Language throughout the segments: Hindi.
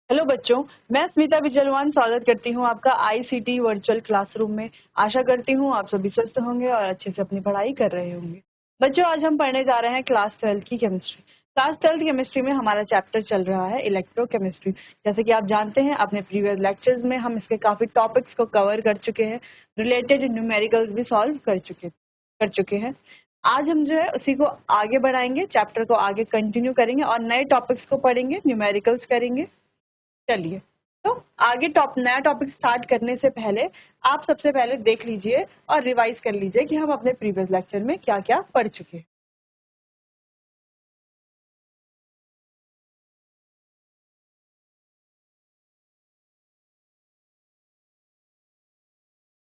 हेलो बच्चों, मैं स्मिता बिजलवान स्वागत करती हूँ आपका आईसीटी वर्चुअल क्लासरूम में। आशा करती हूँ आप सभी स्वस्थ होंगे और अच्छे से अपनी पढ़ाई कर रहे होंगे। बच्चों, आज हम पढ़ने जा रहे हैं क्लास 12 की केमिस्ट्री। क्लास 12 केमिस्ट्री में हमारा चैप्टर चल रहा है इलेक्ट्रोकेमिस्ट्री। जैसे कि आप जानते हैं, अपने प्रीवियस लेक्चर्स में हम इसके काफी टॉपिक्स को कवर कर चुके हैं, रिलेटेड न्यूमेरिकल्स भी सॉल्व कर चुके हैं। आज हम जो है उसी को आगे बढ़ाएंगे, चैप्टर को आगे कंटिन्यू करेंगे और नए टॉपिक्स को पढ़ेंगे, न्यूमेरिकल्स करेंगे। चलिए, तो आगे नया टॉपिक स्टार्ट करने से पहले आप सबसे पहले देख लीजिए और रिवाइज कर लीजिए कि हम अपने प्रीवियस लेक्चर में क्या क्या पढ़ चुके हैं।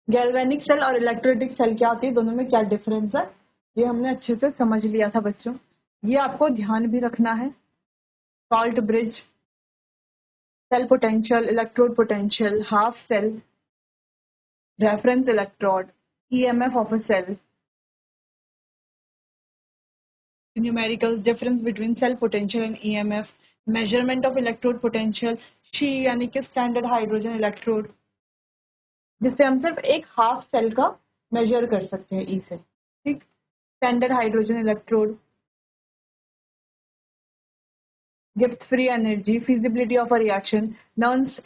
गैल्वेनिक सेल और इलेक्ट्रोलिटिक सेल क्या होती है, दोनों में क्या डिफरेंस है, ये हमने अच्छे से समझ लिया था बच्चों। ये आपको ध्यान भी रखना है। Salt bridge, cell potential, electrode potential, half cell, reference electrode, EMF of a cell, numerical difference between cell potential and EMF, measurement of electrode potential, she यानी कि स्टैंडर्ड हाइड्रोजन इलेक्ट्रोड, जिससे हम सिर्फ एक हाफ सेल का मेजर कर सकते हैं ई से। ठीक, standard hydrogen electrode, gives free energy, feasibility of a reaction, Nernst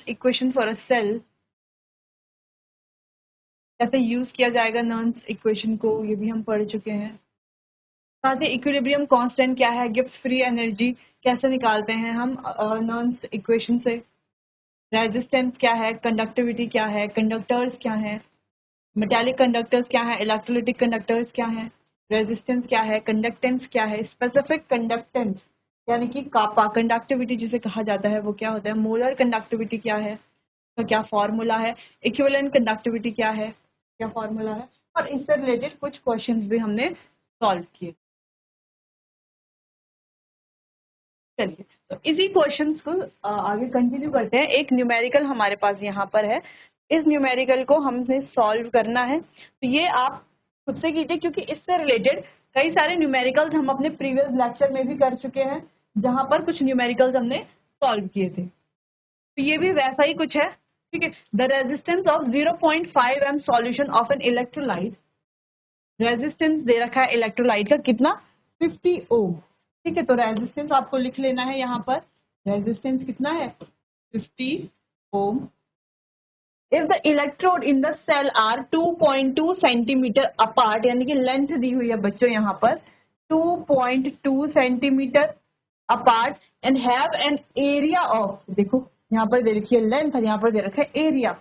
equation for a cell, कैसे यूज किया जाएगा नर्न्स इक्वेशन को, ये भी हम पढ़ चुके हैं। साथ ही इक्विलिब्रियम कांस्टेंट क्या है, गिव्स फ्री एनर्जी कैसे निकालते हैं हम नर्न्स इक्वेशन से, रेजिस्टेंस क्या है, कंडक्टिविटी क्या है, कंडक्टर्स क्या है, मेटालिक कंडक्टर्स क्या है, इलेक्ट्रोलिटिक कंडक्टर्स क्या है, रेजिस्टेंस क्या है, कंडक्टेंस क्या है, स्पेसिफिक कंडक्टेंस यानी कि कापा कंडक्टिविटी जिसे कहा जाता है वो क्या होता है, मोलर कंडक्टिविटी क्या है, तो क्या फॉर्मूला है, इक्विवेलेंट कंडक्टिविटी क्या है, क्या फॉर्मूला है, और इससे रिलेटेड कुछ क्वेश्चंस भी हमने सॉल्व किए। चलिए, तो इसी क्वेश्चंस को आगे कंटिन्यू करते हैं। एक न्यूमेरिकल हमारे पास यहाँ पर है, इस न्यूमेरिकल को हमने सॉल्व करना है। तो ये आप खुद से कीजिए, क्योंकि इससे रिलेटेड कई सारे न्यूमेरिकल्स हम अपने प्रीवियस लेक्चर में भी कर चुके हैं, जहां पर कुछ न्यूमेरिकल्स हमने सॉल्व किए थे। तो ये भी वैसा ही कुछ है। ठीक है, the resistance of 0.5 M solution of an electrolyte, resistance दे रखा है इलेक्ट्रोलाइट का कितना, 50 ओम। ठीक है, तो रेजिस्टेंस आपको लिख लेना है यहाँ पर, रेजिस्टेंस कितना है, 50 ohm. If the electrode in the cell are 2.2 centimetre apart, यानी कि लेंथ दी हुई है बच्चों यहाँ पर 2.2 centimetre apart, and have an area of, देखो यहाँ पर दे रखी है लेंथ और यहाँ पर दे रखा है एरिया,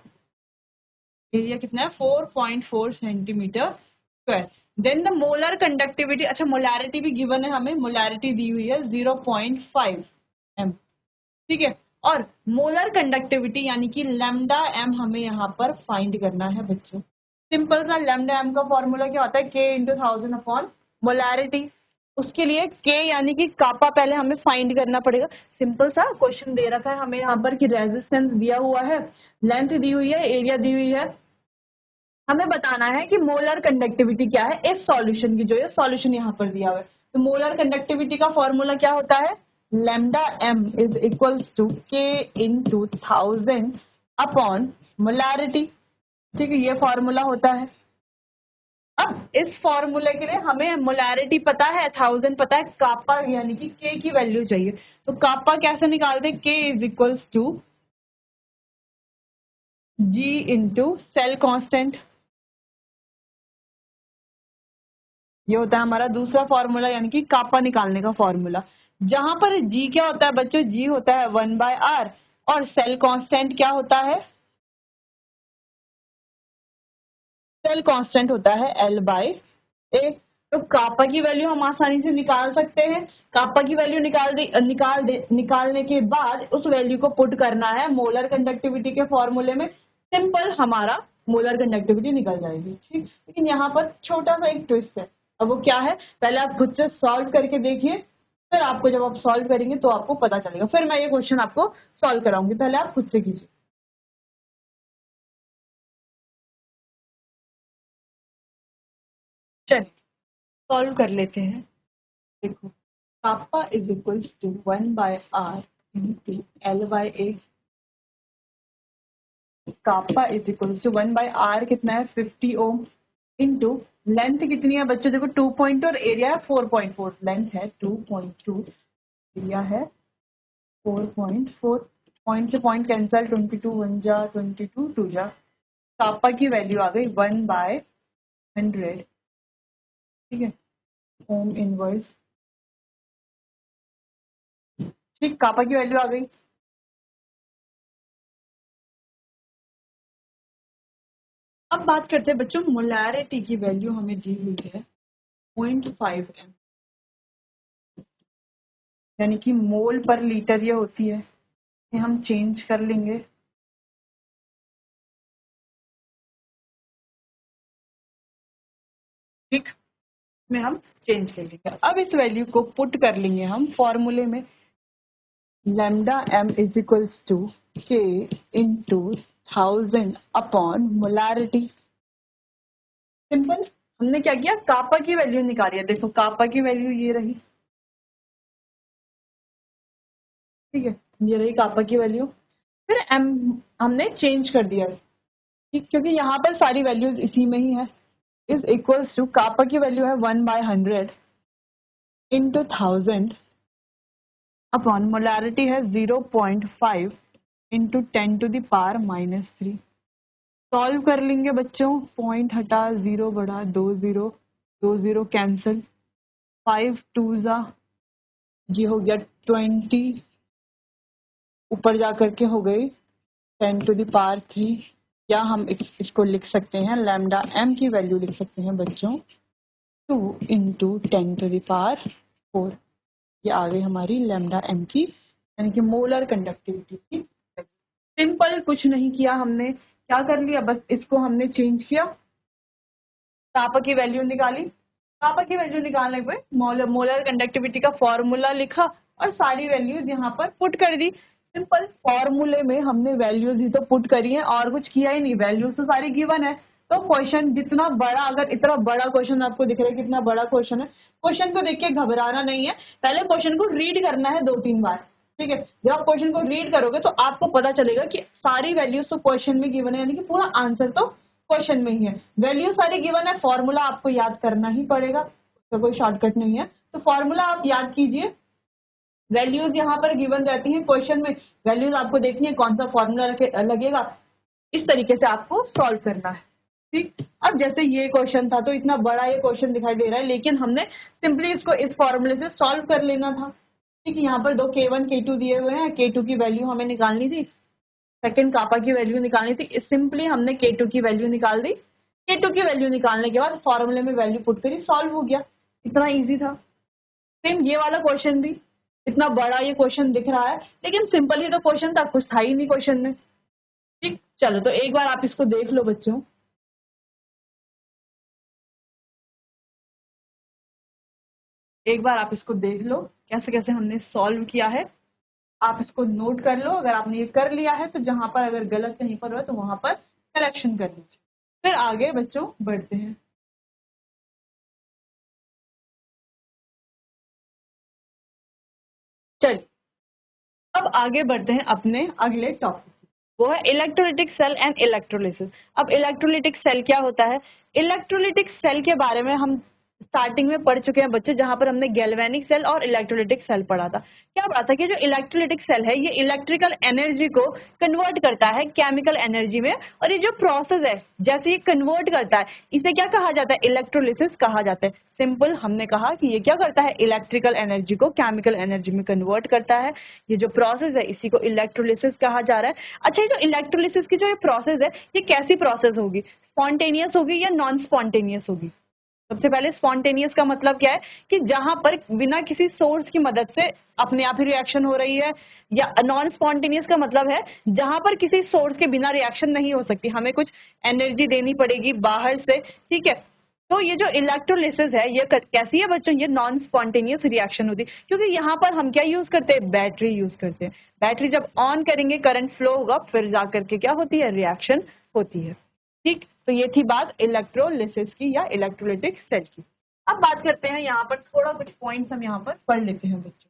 एरिया कितना है 4.4 centimetre square. Then the molar conductivity, अच्छा मोलैरिटी भी गिवन है हमें, मोलैरिटी दी हुई है 0.5 एम। ठीक है, और मोलर कंडक्टिविटी यानी कि लैम्डा एम हमें यहाँ पर फाइंड करना है बच्चों। सिंपल सा लैम्डा एम का फॉर्मूला क्या होता है, के इंटू 1000 अपॉन मोलैरिटी। उसके लिए के यानी कि कापा पहले हमें फाइंड करना पड़ेगा। सिंपल सा क्वेश्चन दे रखा है हमें यहाँ पर कि रेजिस्टेंस दिया हुआ है, लेंथ दी हुई है, एरिया दी हुई है, हमें बताना है कि मोलर कंडक्टिविटी क्या है इस सॉल्यूशन की, जो है सॉल्यूशन यहाँ पर दिया हुआ है। तो मोलर कंडक्टिविटी का फॉर्मूला क्या होता है, lambda M is equals to K into 1000 upon molarity. ठीक है, ये फॉर्मूला होता है। अब इस फॉर्मूले के लिए हमें मोलैरिटी पता है, 1000 पता है, कापा यानी कि के की वैल्यू चाहिए। तो कापा कैसे निकालते, K is equals to G into cell constant, ये होता है हमारा दूसरा फॉर्मूला, यानी कि कापा निकालने का फॉर्मूला। जहां पर जी क्या होता है बच्चों, जी होता है 1/r, और सेल कांस्टेंट क्या होता है, सेल कांस्टेंट होता है L/A। तो कापा की वैल्यू हम आसानी से निकाल सकते हैं। कापा की वैल्यू निकालने के बाद उस वैल्यू को पुट करना है मोलर कंडक्टिविटी के फॉर्मूले में, सिंपल हमारा मोलर कंडक्टिविटी निकल जाएगी। ठीक, लेकिन यहाँ पर छोटा सा एक ट्विस्ट है। अब वो क्या है, पहले आप खुद से सॉल्व करके देखिए, फिर आपको जब आप सॉल्व करेंगे तो आपको पता चलेगा, फिर मैं ये क्वेश्चन आपको सॉल्व कराऊंगी, पहले आप खुद से कीजिए। चलिए, सॉल्व कर लेते हैं। देखो, kappa is equals to 1/r into L/A। Kappa is equals to 1/r कितना है 50 ओम इंटू लेंथ कितनी है बच्चों, देखो 2.2 और एरिया है 4.4, लेंथ है 2.2, एरिया है 4.4, पॉइंट से पॉइंट कैंसल, 22 1 जा 22 2 जा, कापा की वैल्यू आ गई 1/100, ठीक है, ओम इनवर्स, ठीक, कापा की वैल्यू आ गई। अब बात करते हैं बच्चों मोलैरिटी की वैल्यू हमें दी हुई है 0.5 m, यानी कि मोल पर लीटर ये होती है, ये हम चेंज कर लेंगे, ठीक, में हम चेंज कर लेंगे। अब इस वैल्यू को पुट कर लेंगे हम फॉर्मूले में, lambda m is equals to k into 1000 upon molarity. Simple, हमने क्या किया, कापा की वैल्यू निकाली है, देखो कापा की वैल्यू ये रही, ठीक है, ये रही कापा की वैल्यू, फिर m हमने चेंज कर दिया, ठीक, क्योंकि यहाँ पर सारी वैल्यूज इसी में ही है, इज इक्वल्स टू कापा की वैल्यू है 1/100 इंटू 1000 अपॉन मोलैरिटी है 0.5 इंटू 10⁻³ सॉल्व कर लेंगे बच्चों, पॉइंट हटा, 0 बढ़ा, 2 0 2 0 कैंसिल, 5 2 जा, ये हो गया 20, ऊपर जा करके हो गई 10⁻³ या हम इसको लिख सकते हैं, लैम्डा m की वैल्यू लिख सकते हैं बच्चों 2 इंटू 10⁻⁴, ये आ गई हमारी लैम्डा m की, यानी कि मोलर कंडक्टिविटी की। सिंपल, कुछ नहीं किया हमने, क्या कर लिया, बस इसको हमने चेंज किया, कापा की वैल्यू निकाली, कापा की वैल्यू निकालने पे मोलर कंडक्टिविटी का फॉर्मूला लिखा और सारी वैल्यूज यहाँ पर पुट कर दी। सिंपल, फॉर्मूले में हमने वैल्यूज ही तो पुट करी है और कुछ किया ही नहीं, वैल्यूज तो सारी गिवन है। तो क्वेश्चन जितना बड़ा, अगर इतना बड़ा क्वेश्चन आपको दिख रहा है, कितना बड़ा क्वेश्चन है, क्वेश्चन को देख के घबराना नहीं है, पहले क्वेश्चन को रीड करना है 2-3 बार, ठीक है, जब आप क्वेश्चन को रीड करोगे तो आपको पता चलेगा कि सारी वैल्यूज तो क्वेश्चन में गिवन है, यानी कि पूरा आंसर तो क्वेश्चन में ही है, वैल्यू सारी गिवन है, फॉर्मूला आपको याद करना ही पड़ेगा, उसका कोई शॉर्टकट नहीं है, तो फॉर्मूला आप याद कीजिए, वैल्यूज यहाँ पर गिवन रहती हैं क्वेश्चन में, वैल्यूज आपको देखनी है कौन सा फॉर्मूला लगेगा, इस तरीके से आपको सॉल्व करना है, ठीक। अब जैसे ये क्वेश्चन था तो इतना बड़ा ये क्वेश्चन दिखाई दे रहा है, लेकिन हमने सिंपली इसको इस फॉर्मूले से सॉल्व कर लेना था, ठीक, यहाँ पर दो K1 K2 दिए हुए हैं, K2 की वैल्यू हमें निकालनी थी, सेकंड कापा की वैल्यू निकालनी थी, सिंपली हमने K2 की वैल्यू निकाल दी, K2 की वैल्यू निकालने के बाद फॉर्मूले में वैल्यू पुट करी, सॉल्व हो गया, इतना इजी था। सेम ये वाला क्वेश्चन भी, इतना बड़ा ये क्वेश्चन दिख रहा है, लेकिन सिंपल ही तो क्वेश्चन था, कुछ था ही नहीं क्वेश्चन में, ठीक। चलो तो एक बार आप इसको देख लो बच्चों, एक बार आप इसको देख लो कैसे कैसे हमने सॉल्व किया है, आप इसको नोट कर लो, अगर आपने ये कर लिया है तो जहां पर अगर गलत कहीं पर हो तो वहां पर करेक्शन कर लीजिए, फिर आगे बच्चों बढ़ते हैं। चलिए अब आगे बढ़ते हैं अपने अगले टॉपिक, वो है इलेक्ट्रोलिटिक सेल एंड इलेक्ट्रोलिसिस। अब इलेक्ट्रोलिटिक सेल क्या होता है, इलेक्ट्रोलिटिक सेल के बारे में हम स्टार्टिंग में पढ़ चुके हैं बच्चे, जहां पर हमने गैल्वेनिक सेल और इलेक्ट्रोलिटिक सेल पढ़ा था। क्या पढ़ा था कि जो इलेक्ट्रोलिटिक सेल है ये इलेक्ट्रिकल एनर्जी को कन्वर्ट करता है केमिकल एनर्जी में, और ये जो प्रोसेस है जैसे ये कन्वर्ट करता है इसे क्या कहा जाता है, इलेक्ट्रोलिसिस कहा जाता है। सिंपल, हमने कहा कि ये क्या करता है, इलेक्ट्रिकल एनर्जी को केमिकल एनर्जी में कन्वर्ट करता है, ये जो प्रोसेस है इसी को इलेक्ट्रोलिसिस कहा जा रहा है। अच्छा, ये जो इलेक्ट्रोलिसिस की जो ये प्रोसेस है ये कैसी प्रोसेस होगी, स्पॉन्टेनियस होगी या नॉन स्पॉन्टेनियस होगी। सबसे पहले स्पॉन्टेनियस का मतलब क्या है कि जहां पर बिना किसी सोर्स की मदद से अपने आप ही रिएक्शन हो रही है, या नॉन स्पॉन्टेनियस का मतलब है जहां पर किसी सोर्स के बिना रिएक्शन नहीं हो सकती, हमें कुछ एनर्जी देनी पड़ेगी बाहर से, ठीक है। तो ये जो इलेक्ट्रोलिसिस है ये कैसी है बच्चों, ये नॉन स्पॉन्टेनियस रिएक्शन होती है, क्योंकि यहाँ पर हम क्या यूज करते हैं, बैटरी यूज करते हैं, बैटरी जब ऑन करेंगे करंट फ्लो होगा, फिर जाकर के क्या होती है, रिएक्शन होती है, ठीक। तो ये थी बात इलेक्ट्रोलिसिस की या इलेक्ट्रोलिटिक सेल की। अब बात करते हैं यहाँ पर थोड़ा कुछ पॉइंट्स हम यहाँ पर पढ़ लेते हैं बच्चों।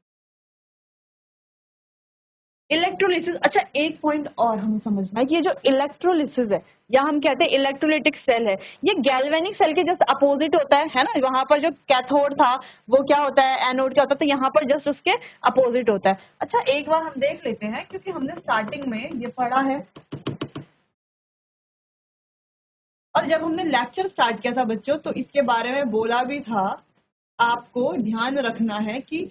इलेक्ट्रोलिसिस, अच्छा एक पॉइंट और हमें समझना है कि ये जो इलेक्ट्रोलिसिस है या हम कहते हैं इलेक्ट्रोलिटिक सेल है, ये गैल्वेनिक सेल के जस्ट अपोजिट होता है ना। वहां पर जो कैथोड था वो क्या होता है, एनोड क्या होता है, तो यहाँ पर जस्ट उसके अपोजिट होता है। अच्छा एक बार हम देख लेते हैं, क्योंकि हमने स्टार्टिंग में ये पढ़ा है और जब हमने लेक्चर स्टार्ट किया था बच्चों तो इसके बारे में बोला भी था, आपको ध्यान रखना है कि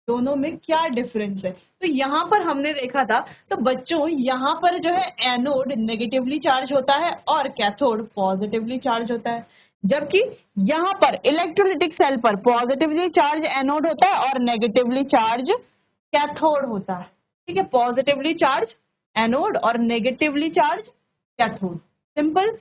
दोनों में क्या डिफरेंस है। तो यहाँ पर हमने देखा था, तो बच्चों यहाँ पर जो है एनोड नेगेटिवली चार्ज होता है और कैथोड पॉजिटिवली चार्ज होता है, जबकि यहाँ पर इलेक्ट्रोलिटिक सेल पर पॉजिटिवली चार्ज एनोड होता है और नेगेटिवली चार्ज कैथोड होता है। ठीक है, पॉजिटिवली चार्ज एनोड और नेगेटिवली चार्ज कैथोड, सिंपल।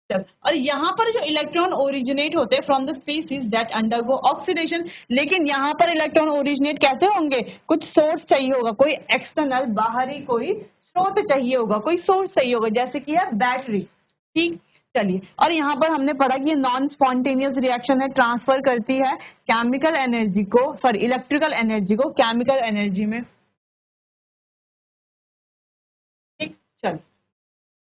और यहाँ पर जो इलेक्ट्रॉन ओरिजिनेट होते हैं from the species that undergo oxidation, लेकिन यहाँ पर इलेक्ट्रॉन ओरिजिनेट कैसे होंगे, कुछ सोर्स चाहिए होगा, कोई एक्सटर्नल बाहरी कोई स्रोत चाहिए होगा, कोई सोर्स चाहिए होगा, जैसे कि है बैटरी। ठीक, चलिए। और यहाँ पर हमने पढ़ा कि ये नॉन स्पॉन्टेनियस रिएक्शन है, ट्रांसफर करती है केमिकल एनर्जी को, सॉरी इलेक्ट्रिकल एनर्जी को केमिकल एनर्जी में। ठीक, चलिए।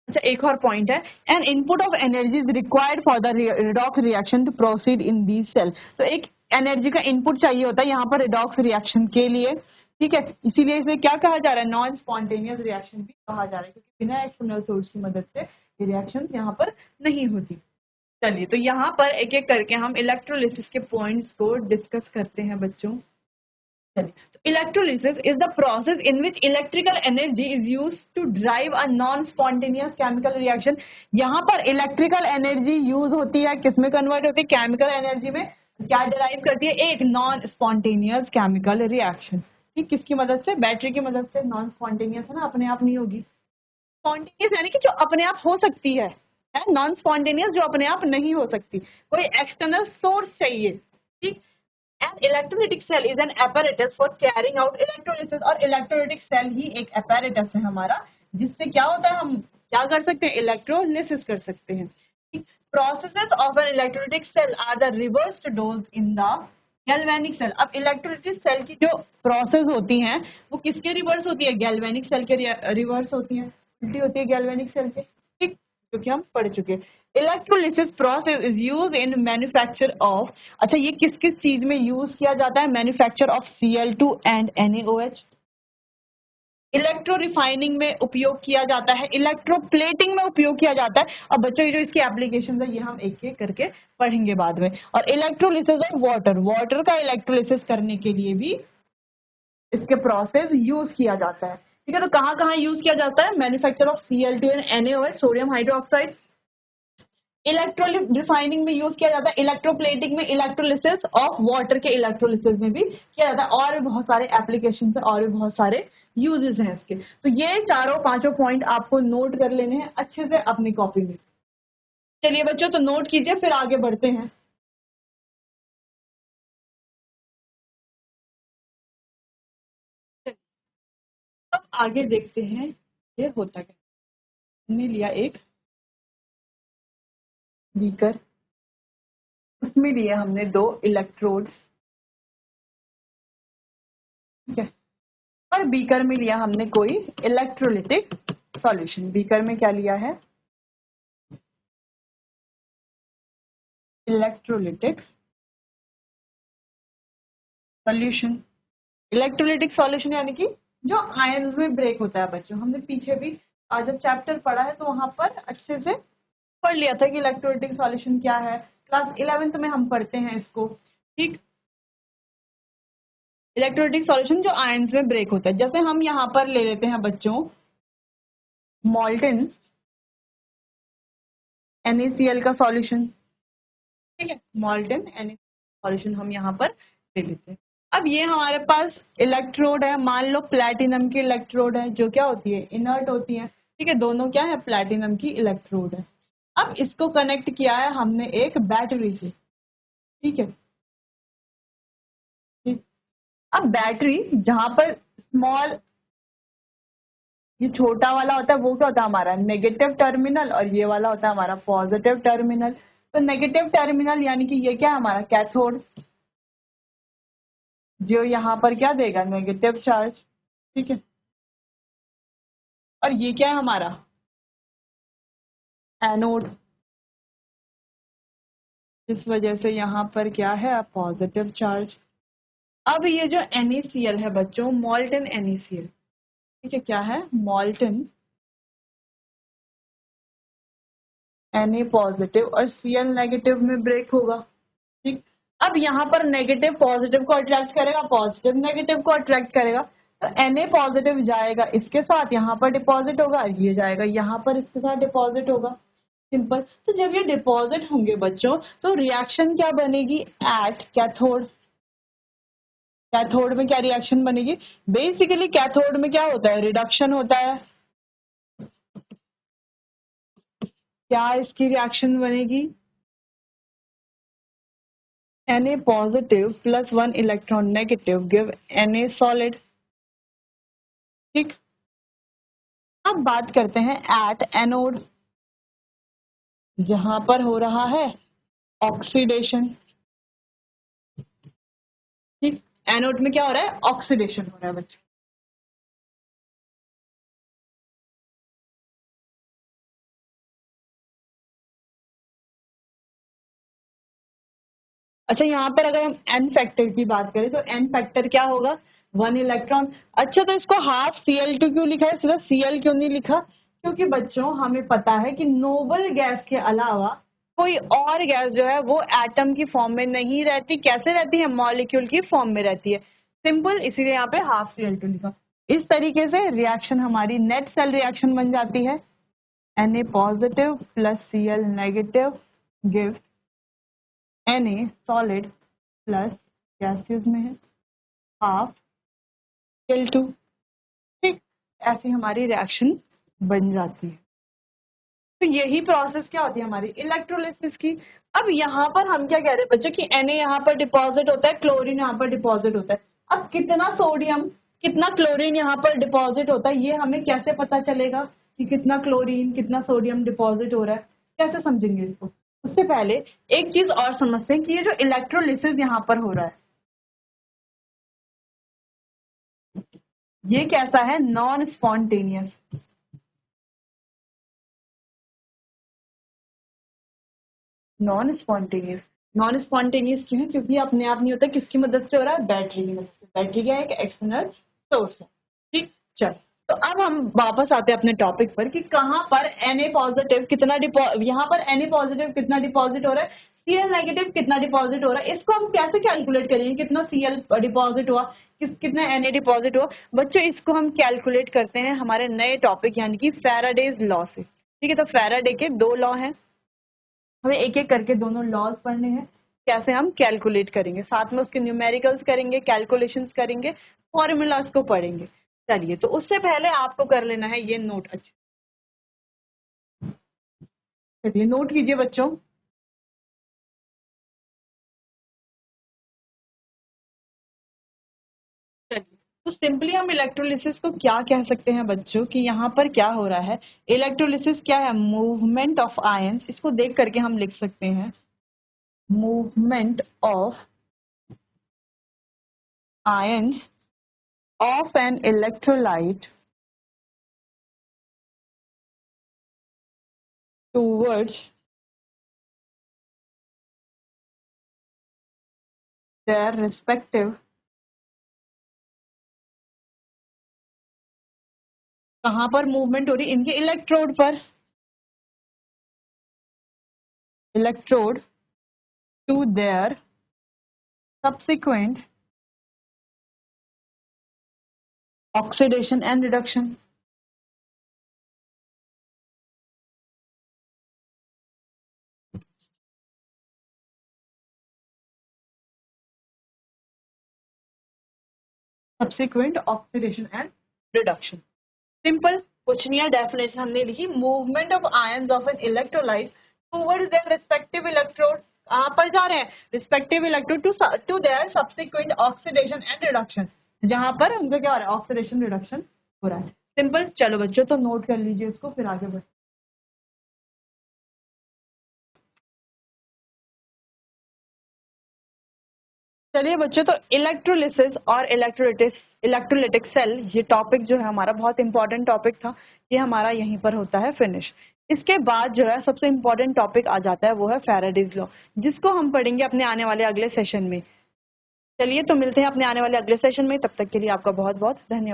अच्छा एक और पॉइंट है, an input of energy is required for the redox reaction to proceed in these cell. तो एक एनर्जी का इनपुट चाहिए होता है यहाँ पर रिडॉक्स रिएक्शन के लिए। ठीक है, इसीलिए इसे क्या कहा जा रहा है, नॉन स्पॉन्टेनियस रिएक्शन भी कहा जा रहा है, क्योंकि बिना एक्सटर्नल सोर्स की मदद से ये रिएक्शन यहाँ पर नहीं होती। चलिए, तो यहाँ पर एक एक करके हम इलेक्ट्रोलिसिस के पॉइंट्स को डिस्कस करते हैं बच्चों। Electrolysis is the process in which electrical energy is used to drive a non-spontaneous chemical reaction। यहाँ पर इलेक्ट्रिकल एनर्जी यूज होती है, किसमें कन्वर्ट होती है, केमिकल एनर्जी में। क्या डिराइव करती है, एक नॉन स्पॉन्टेनियस केमिकल रिएक्शन। ठीक, किसकी मदद से, बैटरी की मदद से। नॉन स्पॉन्टेनियस है ना, अपने आप नहीं होगी। स्पॉन्टेनियस यानी कि जो अपने आप हो सकती है, नॉन स्पॉन्टेनियस जो अपने आप नहीं हो सकती, कोई एक्सटर्नल सोर्स चाहिए। ठीक, An electrolytic cell is an apparatus for carrying out electrolysis। और electrolytic cell ही एक apparatus है हमारा, जिससे क्या होता है, हम क्या कर सकते हैं, इलेक्ट्रोलिसिस कर सकते हैं। Processes of an electrolytic cell are the reversed dose in the galvanic cell। अब इलेक्ट्रोलिटिक सेल की जो प्रोसेस होती हैं वो किसके रिवर्स होती है, गैल्वेनिक सेल के रिवर्स होती है, उल्टी होती है गैल्वेनिक सेल के। ठीक, जो कि हम पढ़ चुके हैं। Electrolysis process is use in manufacture of, अच्छा ये किस किस चीज में यूज किया जाता है, manufacture of Cl2 and NaOH। Electro refining में उपयोग किया जाता है, इलेक्ट्रोप्लेटिंग में उपयोग किया जाता है। अब बच्चों ये जो इसकी एप्लीकेशन है ये हम एक एक करके पढ़ेंगे बाद में। और इलेक्ट्रोलिसिस ऑफ वाटर, वाटर का इलेक्ट्रोलिसिस करने के लिए भी इसके प्रोसेस यूज किया जाता है। ठीक है, तो कहाँ कहाँ यूज किया जाता है, manufacture of Cl2 and NaOH, sodium hydroxide. Electro refining में यूज किया जाता है, इलेक्ट्रोप्लेटिंग में, इलेक्ट्रोलिसिस ऑफ वाटर के इलेक्ट्रोलिसिस में भी किया जाता है, और भी बहुत सारे एप्लीकेशन है और भी बहुत सारे यूजेस हैं इसके। तो ये चारों पांचों पॉइंट आपको नोट कर लेने हैं अच्छे से अपनी कॉपी में। चलिए बच्चों, तो नोट कीजिए, फिर आगे बढ़ते हैं। अब आगे देखते हैं ये होता क्या। हमने लिया एक बीकर, उसमें लिया हमने 2 इलेक्ट्रोड्स। ठीक है, और बीकर में लिया हमने कोई इलेक्ट्रोलिटिक सॉल्यूशन। बीकर में क्या लिया है, इलेक्ट्रोलिटिक सॉल्यूशन। इलेक्ट्रोलिटिक सॉल्यूशन यानी कि जो आयंस में ब्रेक होता है बच्चों। हमने पीछे भी जब चैप्टर पढ़ा है तो वहां पर अच्छे से पढ़ लिया था कि इलेक्ट्रोलिटिक सॉल्यूशन क्या है, क्लास 11th में हम पढ़ते हैं इसको। ठीक, इलेक्ट्रोलिटिक सॉल्यूशन जो आयंस में ब्रेक होता है, जैसे हम यहाँ पर ले लेते हैं बच्चों मॉल्टन NaCl का सॉल्यूशन। ठीक है, मॉल्टन NaCl सॉल्यूशन हम यहाँ पर ले लेते हैं। अब ये हमारे पास इलेक्ट्रोड है, मान लो प्लैटिनम की इलेक्ट्रोड है, जो क्या होती है, इनर्ट होती है। ठीक है, दोनों क्या है, प्लैटिनम की इलेक्ट्रोड है। अब इसको कनेक्ट किया है हमने एक बैटरी से। ठीक है, ठीक। अब बैटरी जहां पर स्मॉल, ये छोटा वाला होता है वो क्या होता है हमारा नेगेटिव टर्मिनल, और ये वाला होता है हमारा पॉजिटिव टर्मिनल। तो नेगेटिव टर्मिनल यानी कि ये क्या है हमारा कैथोड, जो यहाँ पर क्या देगा नेगेटिव चार्ज, ठीक है। और ये क्या है हमारा एनोड, इस वजह से यहाँ पर क्या है पॉजिटिव चार्ज। अब ये जो NaCl है बच्चों, मॉल्टन NaCl, ठीक है, क्या है मॉल्टन Na पॉजिटिव और Cl नेगेटिव में ब्रेक होगा, ठीक। अब यहाँ पर नेगेटिव पॉजिटिव को अट्रैक्ट करेगा, पॉजिटिव नेगेटिव को अट्रैक्ट करेगा, तो Na पॉजिटिव जाएगा इसके साथ यहाँ पर डिपॉजिट होगा, ये जाएगा यहाँ पर इसके साथ डिपॉजिट होगा, सिंपल। तो जब ये डिपॉजिट होंगे बच्चों तो रिएक्शन क्या बनेगी एट कैथोड, कैथोड में क्या रिएक्शन बनेगी, बेसिकली कैथोड में क्या होता है रिडक्शन होता है, क्या इसकी रिएक्शन बनेगी Na positive plus 1 electron negative give Na solid, ठीक। अब बात करते हैं एट एनोड, जहां पर हो रहा है ऑक्सीडेशन, ठीक। एनोड में क्या हो रहा है ऑक्सीडेशन हो रहा है बच्चों। अच्छा, यहाँ पर अगर हम एन फैक्टर की बात करें तो एन फैक्टर क्या होगा 1 इलेक्ट्रॉन। अच्छा, तो इसको हाफ Cl2 क्यों लिखा है, सीधा Cl क्यों नहीं लिखा, क्योंकि बच्चों हमें पता है कि नोबल गैस के अलावा कोई और गैस जो है वो एटम की फॉर्म में नहीं रहती, कैसे रहती है मॉलिक्यूल की फॉर्म में रहती है, सिंपल, इसीलिए यहाँ पे हाफ Cl2 लिखा। इस तरीके से रिएक्शन हमारी नेट सेल रिएक्शन बन जाती है, Na positive plus Cl negative give Na solid plus gases में है हाफ Cl2, ठीक। ऐसी हमारी रिएक्शन बन जाती है। तो यही प्रोसेस क्या होती है हमारी इलेक्ट्रोलिसिस की। अब यहाँ पर हम क्या कह रहे हैं बच्चों कि Na यहाँ पर डिपॉजिट होता है, क्लोरीन यहाँ पर डिपॉजिट होता है। अब कितना सोडियम कितना क्लोरीन यहाँ पर डिपॉजिट होता है ये हमें कैसे पता चलेगा कि कितना क्लोरीन कितना सोडियम डिपॉजिट हो रहा है, कैसे समझेंगे इसको। उससे पहले एक चीज और समझते हैं कि ये जो इलेक्ट्रोलिसिस यहाँ पर हो रहा है ये कैसा है non spontaneous, non spontaneous. Non spontaneous क्यों है, क्योंकि अपने आप नहीं होता, किसकी मदद से हो रहा है बैटरी की मदद से। बैटरी क्या है एक एक्सटर्नल सोर्स है, ठीक। चल, तो अब हम वापस आते हैं अपने टॉपिक पर कि कहाँ पर Na पॉजिटिव कितना यहाँ पर Na पॉजिटिव कितना डिपॉजिट हो रहा है, Cl नेगेटिव कितना डिपॉजिट हो रहा है, इसको हम कैसे कैलकुलेट करेंगे कितना Cl डिपॉजिट हुआ कितना Na डिपॉजिट हुआ। बच्चों इसको हम कैलकुलेट करते हैं हमारे नए टॉपिक यानी कि फैराडेज लॉ से, ठीक है। तो फैराडे के 2 लॉ हैं, हमें एक एक करके दोनों लॉज पढ़ने हैं, कैसे हम कैलकुलेट करेंगे, साथ में उसके न्यूमेरिकल्स करेंगे, कैलकुलेशंस करेंगे, फॉर्मूलाज को पढ़ेंगे। चलिए, तो उससे पहले आपको कर लेना है ये नोट। अच्छा, चलिए नोट कीजिए बच्चों। चलिए, तो सिंपली हम इलेक्ट्रोलिसिस को क्या कह सकते हैं बच्चों कि यहाँ पर क्या हो रहा है, इलेक्ट्रोलिसिस क्या है मूवमेंट ऑफ आयंस, इसको देख करके हम लिख सकते हैं movement of ions of an electrolyte towards their respective, कहाँ पर मूवमेंट हो रही इनके इलेक्ट्रोड पर, electrode to their subsequent oxidation and reduction, subsequent oxidation and reduction, simple, कुछ नहीं है, डेफिनेशन हमने लिखी movement of ions of an electrolyte towards their respective electrode, कहाँ पर जा रहे हैं respective electrode to their subsequent oxidation and reduction, जहां पर उनका क्या हो रहा है ऑक्सीडेशन रिडक्शन हो रहा है, सिंपल। चलो बच्चों, तो नोट कर लीजिए इसको, फिर आगे बढ़ते चलिए बच्चों, तो इलेक्ट्रोलिसिस और इलेक्ट्रोलिटिक सेल, ये टॉपिक जो है हमारा बहुत इंपॉर्टेंट टॉपिक था, ये हमारा यहीं पर होता है फिनिश। इसके बाद जो है सबसे इंपॉर्टेंट टॉपिक आ जाता है, वो है फैराडेज लॉ, जिसको हम पढ़ेंगे अपने आने वाले अगले सेशन में। चलिए, तो मिलते हैं अपने आने वाले अगले सेशन में, तब तक के लिए आपका बहुत बहुत धन्यवाद।